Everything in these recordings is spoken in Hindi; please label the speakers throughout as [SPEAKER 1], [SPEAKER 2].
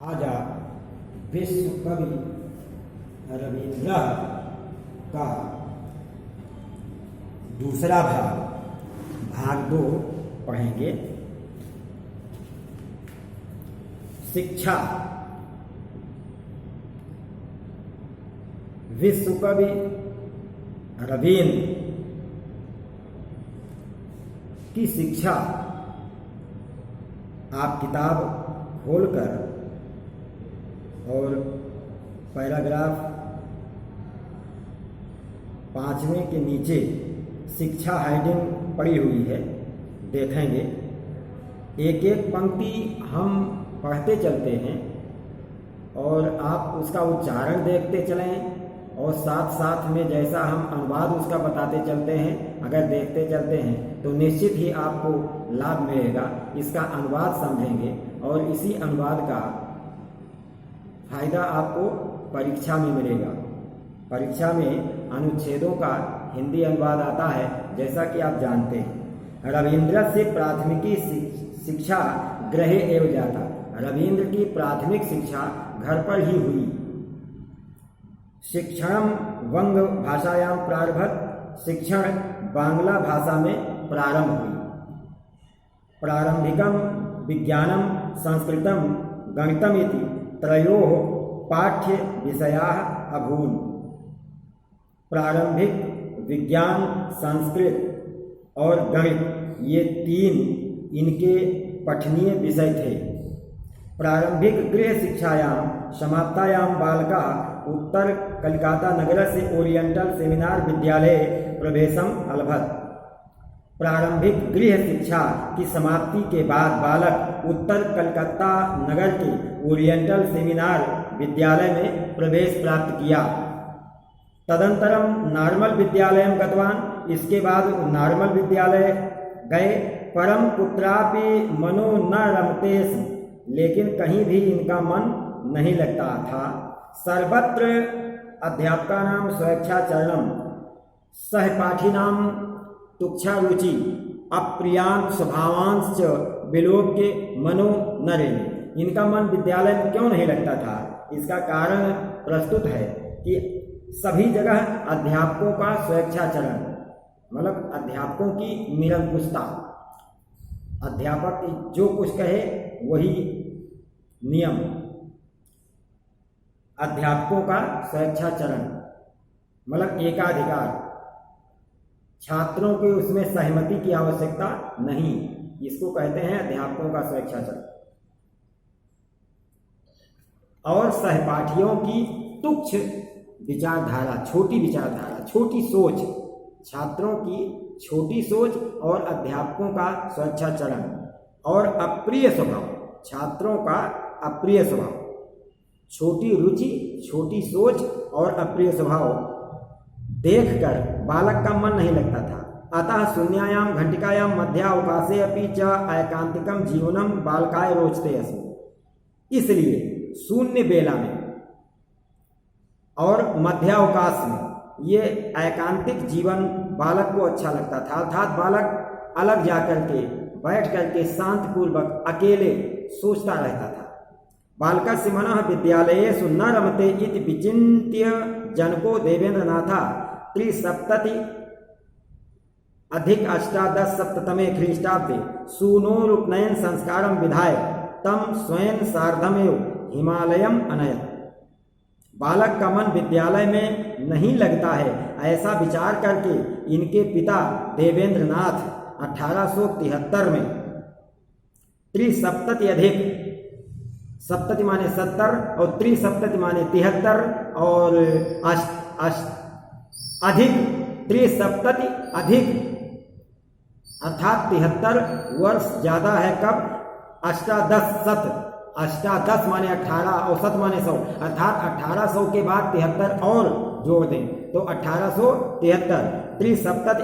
[SPEAKER 1] आज विश्व कवि रविंद्र का दूसरा भाग 2 पढ़ेंगे। शिक्षा। विश्व कवि रविंद्र की शिक्षा आप किताब खोलकर और पैराग्राफ 5वें के नीचे शिक्षा हेडिंग पड़ी हुई है, देखेंगे। एक एक पंक्ति हम पढ़ते चलते हैं और आप उसका उच्चारण देखते चलें और साथ साथ में जैसा हम अनुवाद उसका बताते चलते हैं, अगर देखते चलते हैं तो निश्चित ही आपको लाभ मिलेगा। इसका अनुवाद समझेंगे और इसी अनुवाद का फायदा आपको परीक्षा में मिलेगा। परीक्षा में अनुच्छेदों का हिंदी अनुवाद आता है, जैसा कि आप जानते हैं। रविंद्र से प्राथमिकी शिक्षा गृहे एव जाता। रविंद्र की प्राथमिक शिक्षा घर पर ही हुई। शिक्षणम वंग भाषायां प्रारभत। शिक्षण बांग्ला भाषा में प्रारंभ हुई। प्रारंभिकम विज्ञानम संस्कृतम गणितम इति त्रयोः पाठ्य विषयाः अभून्। प्रारंभिक विज्ञान, संस्कृत और गणित ये 3 इनके पठनीय विषय थे। प्रारंभिक गृह शिक्षायां समाप्तायां बालका उत्तर कलकाता नगर से ओरिएंटल सेमिनार विद्यालय प्रवेशम अलभत। प्रारंभिक गृह शिक्षा की समाप्ति के बाद बालक उत्तर कलकत्ता नगर के ओरिएंटल सेमिनार विद्यालय में प्रवेश प्राप्त किया। तदंतरम नार्मल विद्यालयम गतवान। इसके बाद नार्मल विद्यालय गए। परम कुत्रापि मनो न रमते स्म। लेकिन कहीं भी इनका मन नहीं लगता था। सर्वत्र अध्यापकानां स्वेच्छाचरणम सहपाठिनां तुच्छा रुचि अप्रियां स्वभावांश्च विलोक्य मनो न रेमे। इनका मन विद्यालय में क्यों नहीं लगता था, इसका कारण प्रस्तुत है कि सभी जगह अध्यापकों का स्वेच्छाचरण, मतलब अध्यापकों की निरंकुशता। अध्यापक जो कुछ कहे वही नियम। अध्यापकों का स्वेच्छाचरण मतलब एकाधिकार। छात्रों के उसमें सहमति की आवश्यकता नहीं, इसको कहते हैं अध्यापकों का स्वेच्छाचरण। और सहपाठियों की तुच्छ विचारधारा, छोटी विचारधारा, छोटी सोच। छात्रों की छोटी सोच और अध्यापकों का स्वेच्छाचरण और अप्रिय स्वभाव। छात्रों का अप्रिय स्वभाव, छोटी रुचि, छोटी सोच और अप्रिय स्वभाव देखकर बालक का मन नहीं लगता था। अतः शून्यायाम घंटिकायां मध्यावकाशे अपि च एकांतिकम जीवनम बालकाय रोचते अस्मि। इसलिए शून्य बेला में और मध्यावकाश में ये एकांतिक जीवन बालक को अच्छा लगता था। अर्थात बालक अलग जाकर के बैठ करके शांतिपूर्वक अकेले सोचता रहता था। बालकस्य मनः विद्यालयेषु न रमते इति विचिन्त्य जनको देवेन्द्रनाथ 370 अधिक 1810 ख्रीष्टाब्दे सूनोरुपनयन संस्कारं विधाय तम स्वयं सार्धमेव हिमालयम अनयत। बालक का मन विद्यालय में नहीं लगता है, ऐसा विचार करके इनके पिता देवेंद्रनाथ 1873 में 370 अधिक, 70 माने 70 और 370 माने 73 और अधिक 370 अधिक अर्थात 73 वर्ष ज्यादा है। कब? 1810 माने 18 और 7 माने 100, अर्थात 1800 के बाद 73 और जोड़ दें तो 1873। 370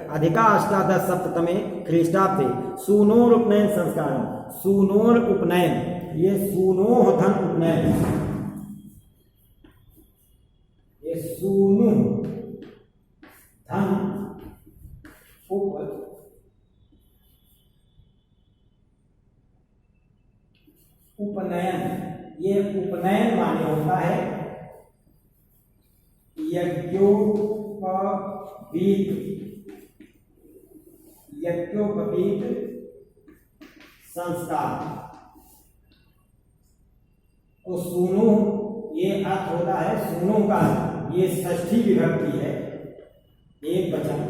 [SPEAKER 1] अधिका 1810 ख्रीष्टाब्दे सूनोर उपनयन संस्कार। सूनोर उपनयन, ये सूनोह धन उपनयन, ये सूनु धन उपनयन ये उपनयन माने होता है यज्ञोपवीत संस्कार। तो सुनो ये अर्थ होता है, सुनो का ये षष्ठी विभक्ति है, एक वचन,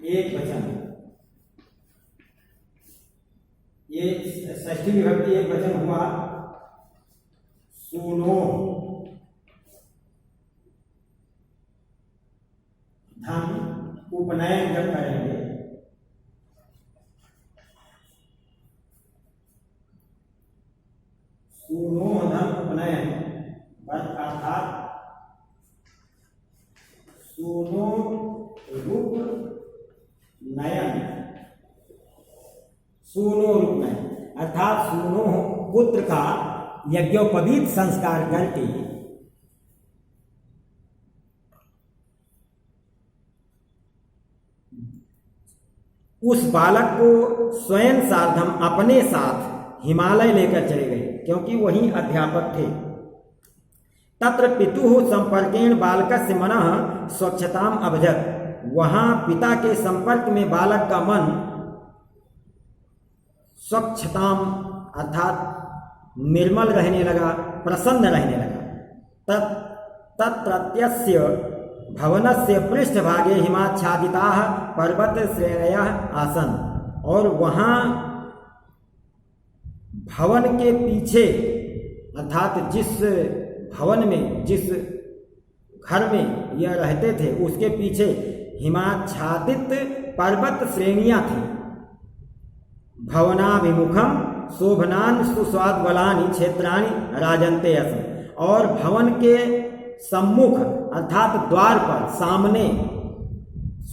[SPEAKER 1] एक वचन, ये षष्ठी विभक्ति एक वचन हुआ। सुनो हम उपनयन जब करेंगे सुनो धन उपनयन अर्थात सुनो रूप नयन, सुनो रूप नयन अर्थात सुनो पुत्र का यज्ञोपवीत संस्कार करके उस बालक को स्वयं सार्धम अपने साथ हिमालय लेकर चले गए, क्योंकि वही अध्यापक थे। तत्र पितुः संपर्केण बालकस्य मनः स्वच्छताम अभजत, वहां पिता के संपर्क में बालक का मन स्वच्छताम अर्थात निर्मल रहने लगा, प्रसन्न रहने लगा। तत्रत्यस्य भवनस्य पृष्ठभागे हिमाच्छादिताः पर्वत श्रेणयः आसन, और वहां भवन के पीछे अर्थात जिस भवन में जिस घर में यह रहते थे उसके पीछे हिमाच्छादित पर्वत श्रेणियां थी। भवनाभिमुखम शोभनान सुस्वाद बलानि क्षेत्राणि राजन्ते असं, और भवन के सम्मुख अर्थात द्वार पर सामने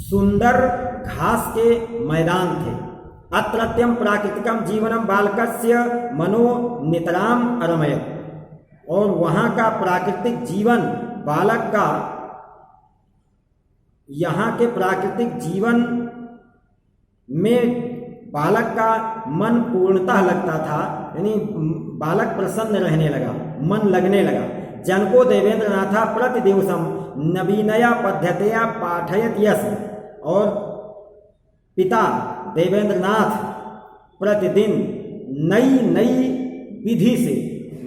[SPEAKER 1] सुंदर घास के मैदान थे। अत्रत्यम प्राकृतिकम जीवनम बालकस्य मनो नितराम अरमयत, और वहाँ का प्राकृतिक जीवन बालक का, यहाँ के प्राकृतिक जीवन में बालक का मन पूर्णतः लगता था, यानी बालक प्रसन्न रहने लगा, मन लगने लगा। जनको देवेंद्रनाथ प्रतिदिवसम नवीनया पद्धतिया पाठयत यस, और पिता देवेंद्रनाथ प्रतिदिन नई नई विधि से,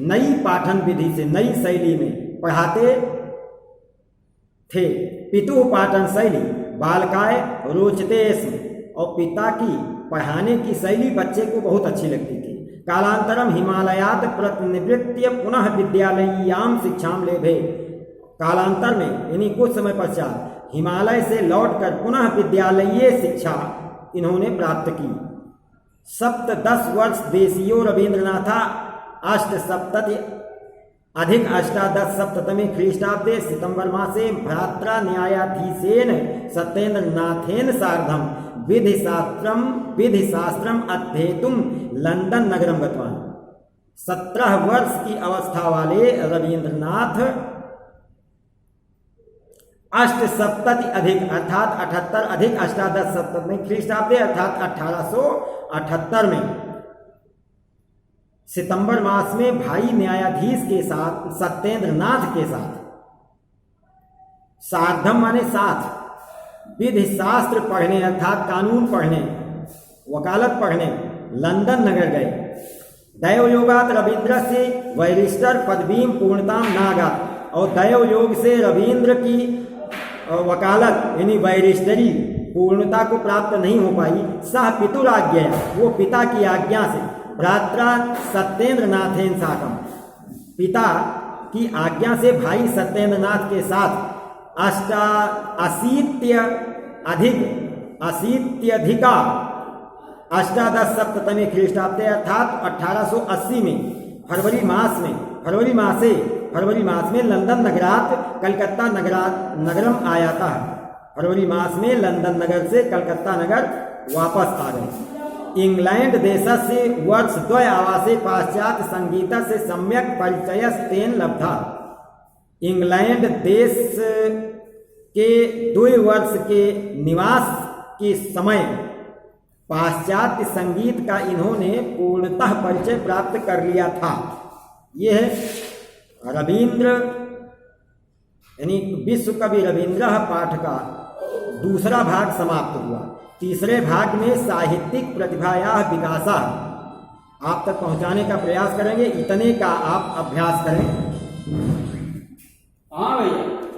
[SPEAKER 1] नई पाठन विधि से, नई शैली में पढ़ाते थे। पितु पाठन शैली बालकाय रोचते स्म, और पिता की पढ़ाने की शैली बच्चे को बहुत अच्छी लगती थी। कालांतरम हिमालयात प्रतिनिवृत्य पुनः विद्यालयीयाम शिक्षाम लेभे, कालांतर में यानी कुछ समय पश्चात हिमालय से लौटकर पुनः विद्यालयीय शिक्षा इन्होंने प्राप्त की। 10 वर्ष देशीयो रवींद्रनाथ अष्टसप्तति अधिक अष्टादशसप्ततमे ख्रीष्टाब्दे सितंबर मासे भ्रात्रा न्यायाधीशेन सत्येंद्रनाथेन सार्धम विधिशास्त्रम अध्येतुम लंदन नगरम गतवान। 17 वर्ष की अवस्था वाले रवींद्रनाथ अष्टसप्तति अधिक अर्थात 78 अधिक अष्टादशसप्ततमे ख्रीष्टाब्दे अर्थात 1878 में सितंबर मास में भाई न्यायाधीश के साथ सत्येंद्रनाथ के साथ सार्धम माने साथ विधि शास्त्र पढ़ने अर्थात कानून पढ़ने, वकालत पढ़ने लंदन नगर गए। दैवयोगात रविंद्र से वैरिस्टर पदवीम पूर्णताम नागात, और दैवयोग से रविंद्र की वकालत यानी वैरिस्टरी पूर्णता को प्राप्त नहीं हो पाई। सह पितुराज्ञा, वो पिता की आज्ञा से, भ्रात्रा सत्येंद्रनाथेन साकम, पिता की आज्ञा से भाई सत्येंद्रनाथ के साथ अशीत्यधिका अष्टादशसप्ततमे ख्रीष्टाब्दे अर्थात 1880 में फरवरी मास में लंदन नगरात कलकत्ता नगरम आया था। फरवरी मास में लंदन नगर से कलकत्ता नगर वापस आ गए। इंग्लैंड देशस्य वर्षद्वय आवासे पाश्चात्य संगीत से सम्यक परिचय तेन लब्धा। इंग्लैंड देश के 2 वर्ष के निवास के समय पाश्चात्य संगीत का इन्होंने पूर्णतः परिचय प्राप्त कर लिया था। यह रवींद्र यानी विश्व कवि रवींद्र पाठ का दूसरा भाग समाप्त हुआ। तीसरे भाग में साहित्यिक प्रतिभाया विकासा आप तक पहुंचाने का प्रयास करेंगे। इतने का आप अभ्यास करें।
[SPEAKER 2] हाँ भैया।